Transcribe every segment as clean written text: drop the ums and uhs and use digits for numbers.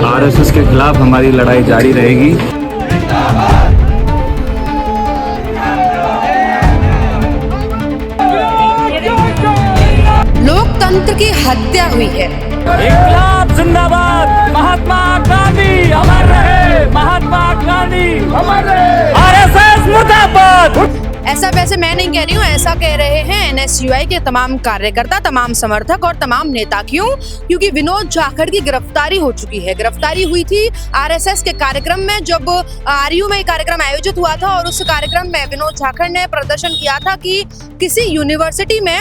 RSS के खिलाफ हमारी लड़ाई जारी रहेगी। लोकतंत्र की हत्या हुई है। इंकलाब जिंदाबाद, महात्मा गांधी अमर रहे, महात्मा गांधी अमर रहे, आरएसएस मुर्दाबाद। ऐसा वैसे मैं नहीं कह रही हूँ, ऐसा कह रहे हैं एनएसयूआई के तमाम कार्यकर्ता, तमाम समर्थक और तमाम नेता। क्यों? क्योंकि विनोद जाखड़ की गिरफ्तारी हो चुकी है। गिरफ्तारी हुई थी आरएसएस के कार्यक्रम में, जब आरयू में कार्यक्रम आयोजित हुआ था और उस कार्यक्रम में विनोद जाखड़ ने प्रदर्शन किया था कि किसी यूनिवर्सिटी में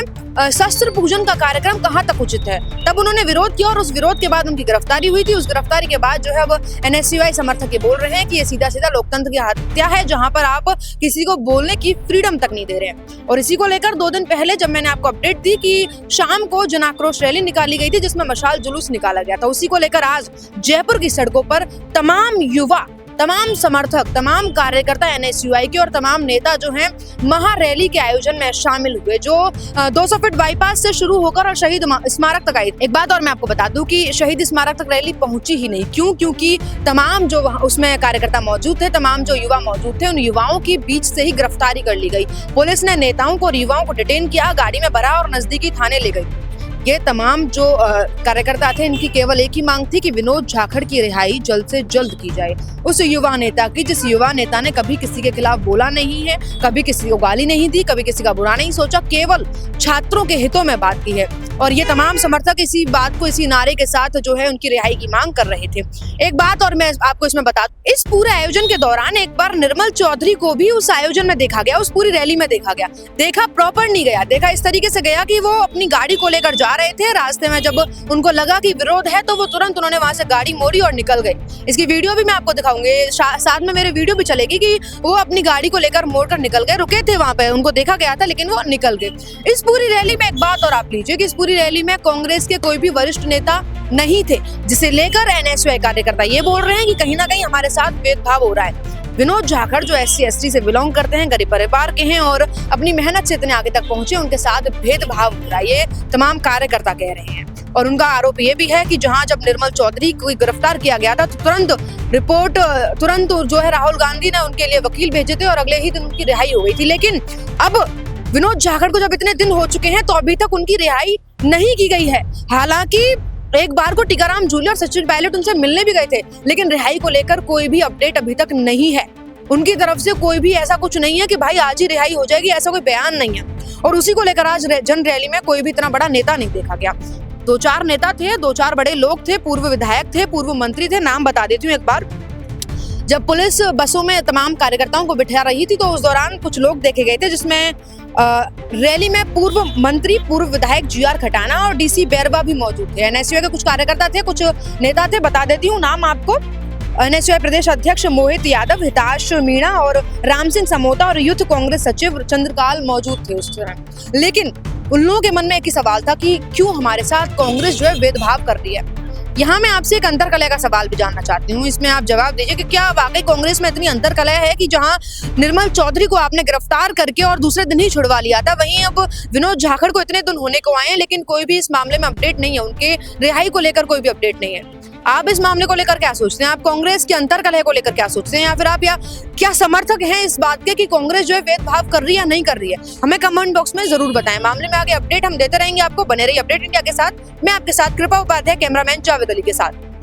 शस्त्र पूजन का कार्यक्रम कहाँ तक उचित है। तब उन्होंने विरोध किया और उस विरोध के बाद उनकी गिरफ्तारी हुई थी। उस गिरफ्तारी के बाद जो है वो एनएसयूआई समर्थक ये बोल रहे हैं कि ये सीधा सीधा लोकतंत्र की हत्या है, जहां पर आप किसी को बोलने की फ्रीडम तक नहीं दे रहे हैं। और इसी को लेकर 2 दिन पहले जब मैंने आपको अपडेट दी कि शाम को जन आक्रोश रैली निकाली गई थी जिसमें मशाल जुलूस निकाला गया था, उसी को लेकर आज जयपुर की सड़कों पर तमाम युवा, तमाम समर्थक, तमाम कार्यकर्ता एनएसयूआई के और तमाम नेता जो हैं महा रैली के आयोजन में शामिल हुए, जो 200 फीट बाईपास से शुरू होकर और शहीद स्मारक तक आई। एक बात और मैं आपको बता दूं कि शहीद स्मारक तक रैली पहुंची ही नहीं। क्यों? क्योंकि तमाम जो उसमें कार्यकर्ता मौजूद थे, तमाम जो युवा मौजूद थे, उन युवाओं की बीच से ही गिरफ्तारी कर ली गई। पुलिस ने नेताओं को और युवाओं को डिटेन किया, गाड़ी में भरा और नजदीकी थाने ले गई। ये तमाम जो कार्यकर्ता थे, इनकी केवल एक ही मांग थी कि विनोद जाखड़ की रिहाई जल्द से जल्द की जाए। उस युवा नेता की, जिस युवा नेता ने कभी किसी के खिलाफ बोला नहीं है, कभी किसी को गाली नहीं दी, कभी किसी का बुरा नहीं सोचा, केवल छात्रों के हितों में बात की है। और ये तमाम समर्थक इसी बात को, इसी नारे के साथ जो है उनकी रिहाई की मांग कर रहे थे। एक बात और मैं आपको इसमें बता दूं, इस पूरे आयोजन के दौरान एक बार निर्मल चौधरी को भी उस आयोजन में देखा गया, उस पूरी रैली में देखा गया। देखा प्रॉपर नहीं गया, देखा इस तरीके से गया कि वो अपनी गाड़ी को लेकर जा रहे थे। रास्ते में जब उनको लगा कि विरोध है तो वो तुरंत उन्होंने वहां से गाड़ी मोड़ी और निकल गए। इसकी वीडियो भी मैं आपको दिखाऊंगी, साथ में मेरे वीडियो भी चलेगी कि वो अपनी गाड़ी को लेकर मोड़कर निकल गए। रुके थे वहां पे, उनको देखा गया था, लेकिन वो निकल गए। इस पूरी रैली में एक बात और आप लीजिए कि इस पूरी रैली में कांग्रेस के कोई भी वरिष्ठ नेता नहीं थे, जिसे लेकर एनएसयूआई कार्यकर्ता ये बोल रहे हैं कि कहीं ना कहीं हमारे साथ भेदभाव हो रहा है। विनोद जाखड़ जो SC/ST से बिलोंग करते हैं, गरीब परिवार के हैं और अपनी मेहनत से इतने आगे तक पहुंचे, उनके साथ भेदभाव हो रहा है, ये तमाम कार्यकर्ता कह रहे हैं। और उनका आरोप ये भी है कि जहां जब निर्मल चौधरी को गिरफ्तार किया गया था तो तुरंत जो है राहुल गांधी ने उनके लिए वकील भेजे थे और अगले ही दिन उनकी रिहाई हो गई थी। लेकिन अब विनोद जाखड़ को जब इतने दिन हो चुके हैं तो अभी तक उनकी रिहाई नहीं की गई है। हालांकि एक बार को टीकाराम जूली और सचिन पायलट उनसे मिलने भी गए थे, लेकिन रिहाई को लेकर कोई भी अपडेट अभी तक नहीं है। उनकी तरफ से कोई भी ऐसा कुछ नहीं है कि भाई आज ही रिहाई हो जाएगी, ऐसा कोई बयान नहीं है। और उसी को लेकर आज जन रैली में कोई भी इतना बड़ा नेता नहीं देखा गया। 2-4 नेता थे, 2-4 बड़े लोग थे, पूर्व विधायक थे, पूर्व मंत्री थे। नाम बता देती हूँ एक बार। जब पुलिस बसों में तमाम कार्यकर्ताओं को बिठा रही थी तो उस दौरान कुछ लोग देखे गए थे, जिसमें रैली में पूर्व मंत्री, पूर्व विधायक GR खटाना और DC बैरवा भी मौजूद थे। एनएसयूआई के कुछ कार्यकर्ता थे, कुछ नेता थे, बता देती हूँ नाम आपको। एनएसयूआई प्रदेश अध्यक्ष मोहित यादव, हिताश मीणा और राम सिंह समोता और यूथ कांग्रेस सचिव चंद्रकाल मौजूद थे उस दौरान। लेकिन उन लोगों के मन में एक ही सवाल था कि क्यों हमारे साथ कांग्रेस जो है भेदभाव कर रही है। यहाँ मैं आपसे एक अंतरकलह का सवाल भी जानना चाहती हूँ, इसमें आप जवाब दीजिए कि क्या वाकई कांग्रेस में इतनी अंतरकलह है कि जहाँ निर्मल चौधरी को आपने गिरफ्तार करके और दूसरे दिन ही छुड़वा लिया था, वहीं अब विनोद जाखड़ को इतने दिन होने को आए हैं लेकिन कोई भी इस मामले में अपडेट नहीं है, उनके रिहाई को लेकर कोई भी अपडेट नहीं है। आप इस मामले को लेकर क्या सोचते हैं? आप कांग्रेस की अंतरकलह को लेकर क्या सोचते हैं, या फिर आप क्या समर्थक हैं इस बात के कि कांग्रेस जो है भेदभाव कर रही है या नहीं कर रही है? हमें कमेंट बॉक्स में जरूर बताएं। मामले में आगे अपडेट हम देते रहेंगे आपको। बने रहिए अपडेट इंडिया के साथ। मैं आपके साथ कृपा उपाध्याय, कैमरामैन जावेद अली के साथ।